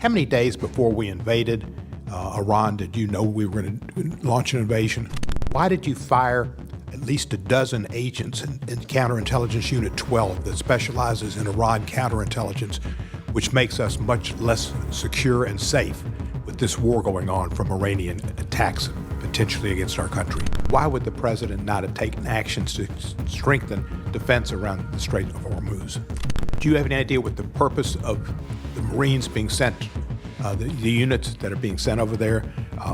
How many days before we invaded Iran did you know we were going to launch an invasion? Why did you fire at least a dozen agents in Counterintelligence Unit 12 that specializes in Iran counterintelligence, which makes us much less secure and safe with this war going on from Iranian attacks potentially against our country? Why would the president not have taken actions to strengthen defense around the Strait of Hormuz? Do you have any idea what the purpose of the Marines being sent, the units that are being sent over there,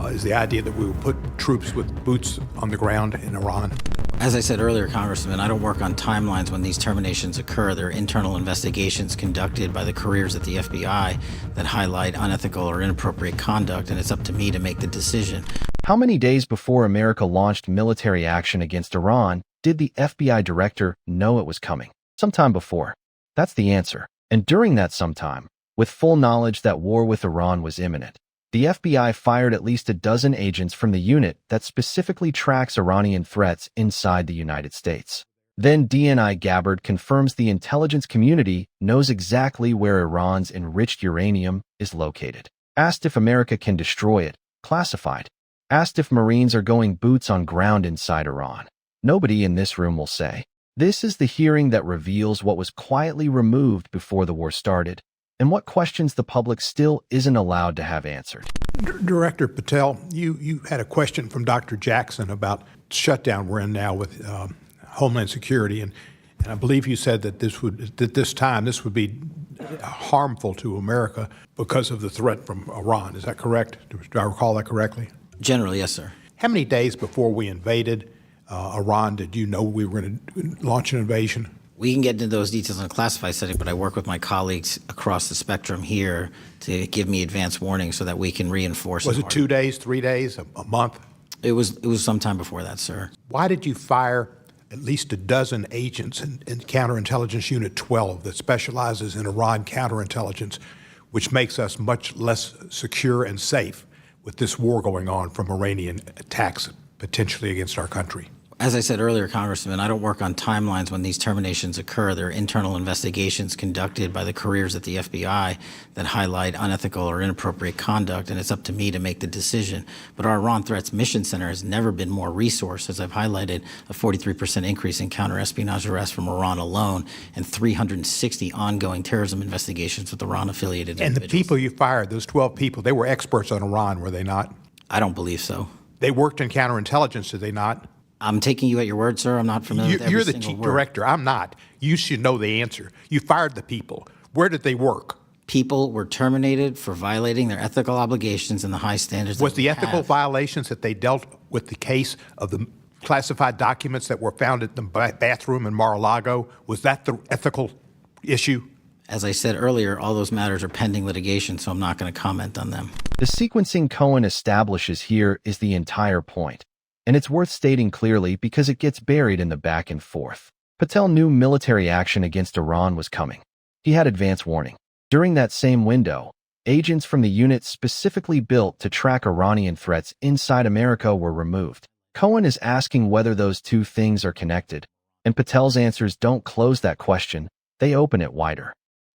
is the idea that we will put troops with boots on the ground in Iran? As I said earlier, Congressman, I don't work on timelines when these terminations occur. There are internal investigations conducted by the careers at the FBI that highlight unethical or inappropriate conduct, and it's up to me to make the decision. How many days before America launched military action against Iran did the FBI director know it was coming? Sometime before. That's the answer. And during that sometime, with full knowledge that war with Iran was imminent, the FBI fired at least a dozen agents from the unit that specifically tracks Iranian threats inside the United States. Then DNI Gabbard confirms the intelligence community knows exactly where Iran's enriched uranium is located. Asked if America can destroy it, classified. Asked if Marines are going boots on ground inside Iran. Nobody in this room will say. This is the hearing that reveals what was quietly removed before the war started, and what questions the public still isn't allowed to have answered. Director Patel, you had a question from Dr. Jackson about shutdown we're in now with Homeland Security, and I believe you said that this would be harmful to America because of the threat from Iran. Is that correct? Do I recall that correctly? Generally, yes, sir. How many days before we invaded Iran did you know we were going to launch an invasion? We can get into those details in a classified setting, but I work with my colleagues across the spectrum here to give me advance warning so that we can reinforce. Was it 2 days, 3 days, a month? It was sometime before that, sir. Why did you fire at least a dozen agents in Counterintelligence Unit 12 that specializes in Iran counterintelligence, which makes us much less secure and safe with this war going on from Iranian attacks potentially against our country? As I said earlier, Congressman, I don't work on timelines when these terminations occur. There are internal investigations conducted by the careers at the FBI that highlight unethical or inappropriate conduct, and it's up to me to make the decision. But our Iran Threats Mission Center has never been more resourced. As I've highlighted, a 43% increase in counter-espionage arrests from Iran alone, and 360 ongoing terrorism investigations with Iran-affiliated individuals. And the people you fired, those 12 people, they were experts on Iran, were they not? I don't believe so. They worked in counterintelligence, did they not? I'm taking you at your word, sir. I'm not familiar with every You're the single chief word. director. I'm not. You should know the answer. You fired the people. Where did they work? People were terminated for violating their ethical obligations and the high standards. Was the ethical violations that they dealt with the case of the classified documents that were found at the bathroom in Mar-a-Lago, was that the ethical issue? As I said earlier, all those matters are pending litigation, so I'm not going to comment on them. The sequencing Cohen establishes here is the entire point. And it's worth stating clearly because it gets buried in the back and forth. Patel knew military action against Iran was coming. He had advance warning. During that same window, agents from the unit specifically built to track Iranian threats inside America were removed. Cohen is asking whether those two things are connected, and Patel's answers don't close that question, they open it wider.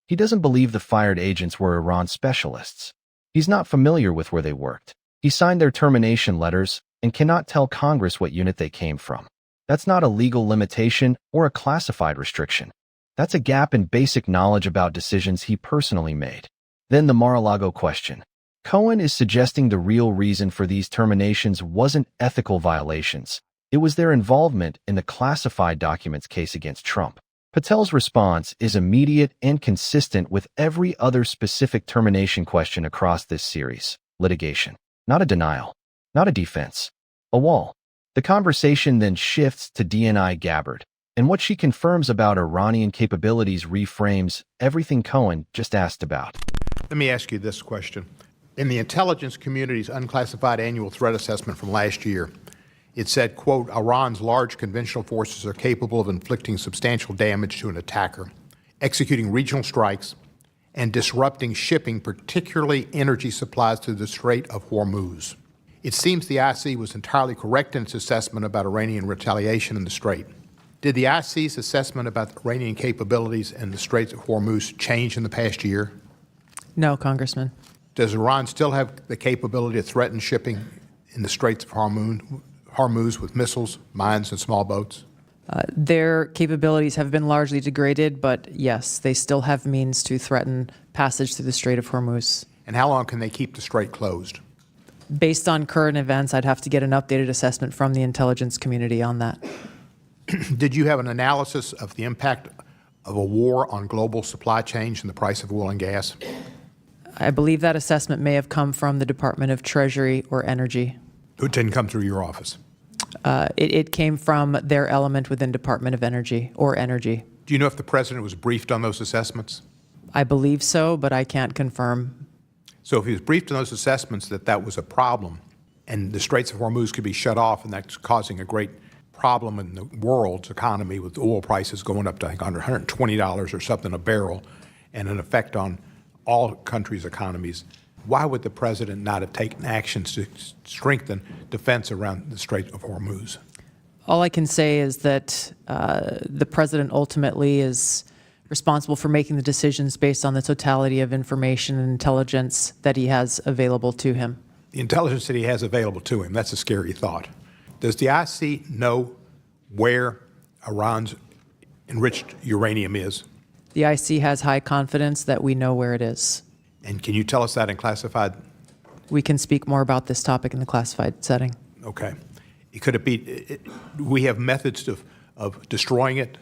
He doesn't believe the fired agents were Iran specialists. He's not familiar with where they worked. He signed their termination letters and cannot tell Congress what unit they came from. That's not a legal limitation or a classified restriction. That's a gap in basic knowledge about decisions he personally made. Then the Mar-a-Lago question. Cohen is suggesting the real reason for these terminations wasn't ethical violations. It was their involvement in the classified documents case against Trump. Patel's response is immediate and consistent with every other specific termination question across this series. Litigation. Not a denial. Not a defense. A wall. The conversation then shifts to DNI Gabbard, and what she confirms about Iranian capabilities reframes everything Cohen just asked about. Let me ask you this question. In the intelligence community's unclassified annual threat assessment from last year, it said, quote, Iran's large conventional forces are capable of inflicting substantial damage to an attacker, executing regional strikes, and disrupting shipping, particularly energy supplies to the Strait of Hormuz. It seems the IC was entirely correct in its assessment about Iranian retaliation in the Strait. Did the IC's assessment about Iranian capabilities in the Strait of Hormuz change in the past year? No, Congressman. Does Iran still have the capability to threaten shipping in the Straits of Hormuz with missiles, mines, and small boats? Their capabilities have been largely degraded, but yes, they still have means to threaten passage through the Strait of Hormuz. And how long can they keep the strait closed? Based on current events, I'd have to get an updated assessment from the intelligence community on that. Did you have an analysis of the impact of a war on global supply chains and the price of oil and gas? I believe that assessment may have come from the Department of Treasury or Energy. It didn't come through your office. It came from their element within Department of Energy or Energy. Do you know if the president was briefed on those assessments? I believe so, but I can't confirm. So if he was briefed on those assessments that that was a problem and the Straits of Hormuz could be shut off and that's causing a great problem in the world's economy with oil prices going up to, I think, under $120 or something a barrel and an effect on all countries' economies, why would the president not have taken actions to strengthen defense around the Strait of Hormuz? All I can say is that the president ultimately is responsible for making the decisions based on the totality of information and intelligence that he has available to him. The intelligence that he has available to him, that's a scary thought. Does the IC know where Iran's enriched uranium is? The IC has high confidence that we know where it is. And can you tell us that in classified? We can speak more about this topic in the classified setting. Okay. Could it be, we have methods of destroying it?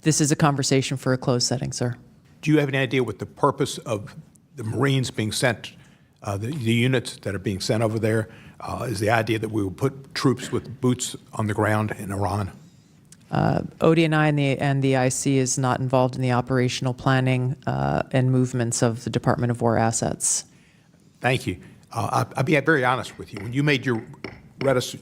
This is a conversation for a closed setting, sir. Do you have any idea what the purpose of the Marines being sent, the units that are being sent over there, is the idea that we will put troops with boots on the ground in Iran? ODNI and the IC is not involved in the operational planning and movements of the Department of War assets. Thank you. I'll be very honest with you. When you read us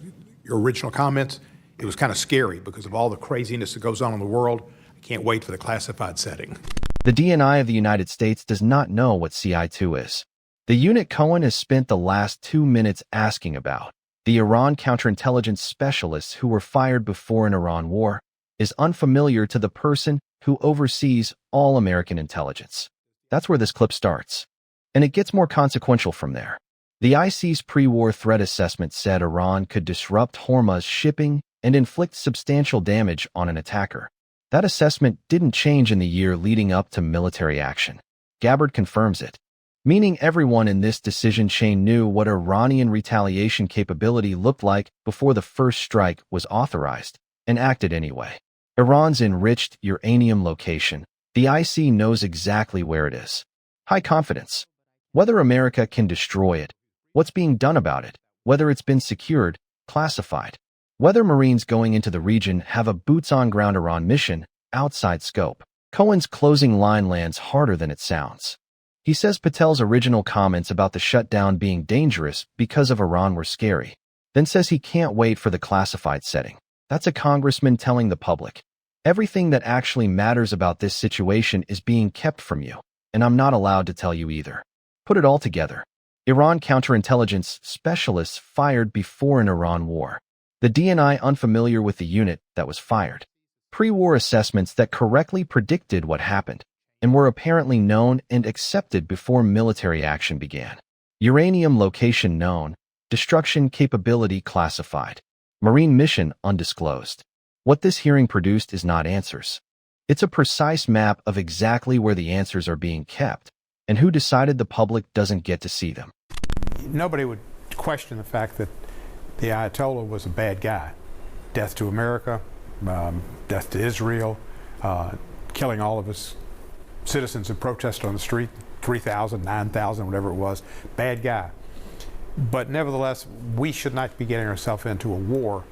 your original comments, it was kind of scary because of all the craziness that goes on in the world. I can't wait for the classified setting. The DNI of the United States does not know what CI2 is. The unit Cohen has spent the last 2 minutes asking about, the Iran counterintelligence specialists who were fired before an Iran war, is unfamiliar to the person who oversees all American intelligence. That's where this clip starts. And it gets more consequential from there. The IC's pre-war threat assessment said Iran could disrupt Hormuz shipping and inflict substantial damage on an attacker. That assessment didn't change in the year leading up to military action. Gabbard confirms it, meaning everyone in this decision chain knew what Iranian retaliation capability looked like before the first strike was authorized, and acted anyway. Iran's enriched uranium location, the IC knows exactly where it is. High confidence. Whether America can destroy it, what's being done about it, whether it's been secured, classified, whether Marines going into the region have a boots-on-ground Iran mission, outside scope. Cohen's closing line lands harder than it sounds. He says Patel's original comments about the shutdown being dangerous because of Iran were scary, then says he can't wait for the classified setting. That's a congressman telling the public, everything that actually matters about this situation is being kept from you, and I'm not allowed to tell you either. Put it all together. Iran counterintelligence specialists fired before an Iran war. The DNI unfamiliar with the unit that was fired. Pre-war assessments that correctly predicted what happened and were apparently known and accepted before military action began. Uranium location known, destruction capability classified, Marine mission undisclosed. What this hearing produced is not answers. It's a precise map of exactly where the answers are being kept and who decided the public doesn't get to see them. Nobody would question the fact that the Ayatollah was a bad guy. Death to America, death to Israel, killing all of his citizens who protested on the street, 3,000, 9,000, whatever it was, bad guy. But nevertheless, we should not be getting ourselves into a war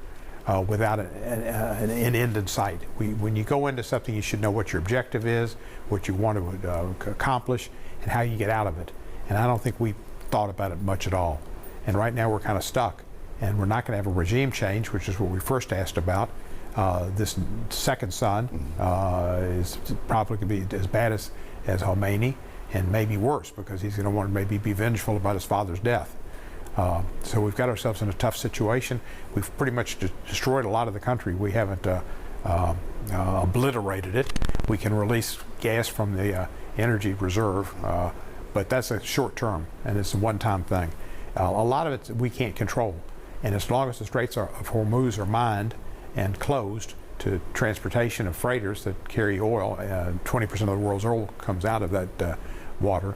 without an end in sight. When you go into something, you should know what your objective is, what you want to accomplish, and how you get out of it. And I don't think we thought about it much at all. And right now we're kind of stuck. And we're not going to have a regime change, which is what we first asked about. This second son is probably going to be as bad as Khomeini, and maybe worse, because he's going to want to maybe be vengeful about his father's death. So we've got ourselves in a tough situation. We've pretty much destroyed a lot of the country. We haven't obliterated it. We can release gas from the energy reserve, but that's a short term, and it's a one-time thing. A lot of it we can't control, and as long as the Straits of Hormuz are mined and closed to transportation of freighters that carry oil, 20% of the world's oil comes out of that water,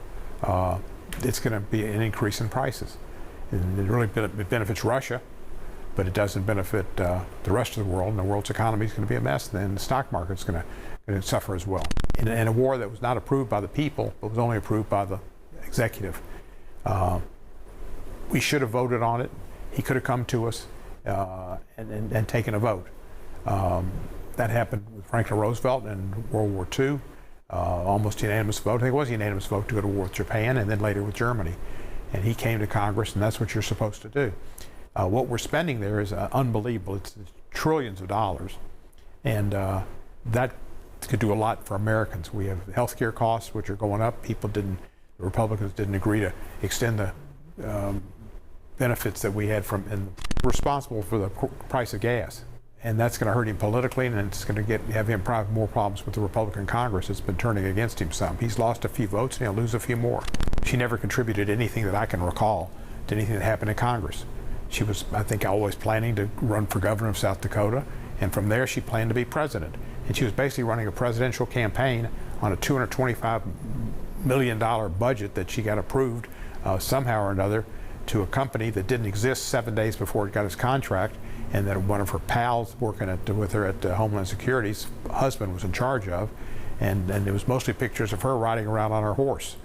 it's going to be an increase in prices. And it really benefits Russia, but it doesn't benefit the rest of the world, and the world's economy is going to be a mess. Then the stock market's going to suffer as well. In a war that was not approved by the people, but was only approved by the executive, we should have voted on it. He could have come to us and taken a vote. That happened with Franklin Roosevelt in World War II, almost unanimous vote. I think it was a unanimous vote to go to war with Japan and then later with Germany. And he came to Congress, and that's what you're supposed to do. What we're spending there is unbelievable. It's trillions of dollars, and that could do a lot for Americans. We have healthcare costs, which are going up. The Republicans didn't agree to extend the benefits that we had and responsible for the price of gas. And that's going to hurt him politically, and it's going to have him more problems with the Republican Congress. It's been turning against him some. He's lost a few votes, and he'll lose a few more. She never contributed anything that I can recall to anything that happened in Congress. She was, I think, always planning to run for governor of South Dakota, and from there she planned to be president. And she was basically running a presidential campaign on a $225 million budget that she got approved somehow or another to a company that didn't exist 7 days before it got its contract, and that one of her pals working with her at Homeland Security's husband was in charge of, and it was mostly pictures of her riding around on her horse.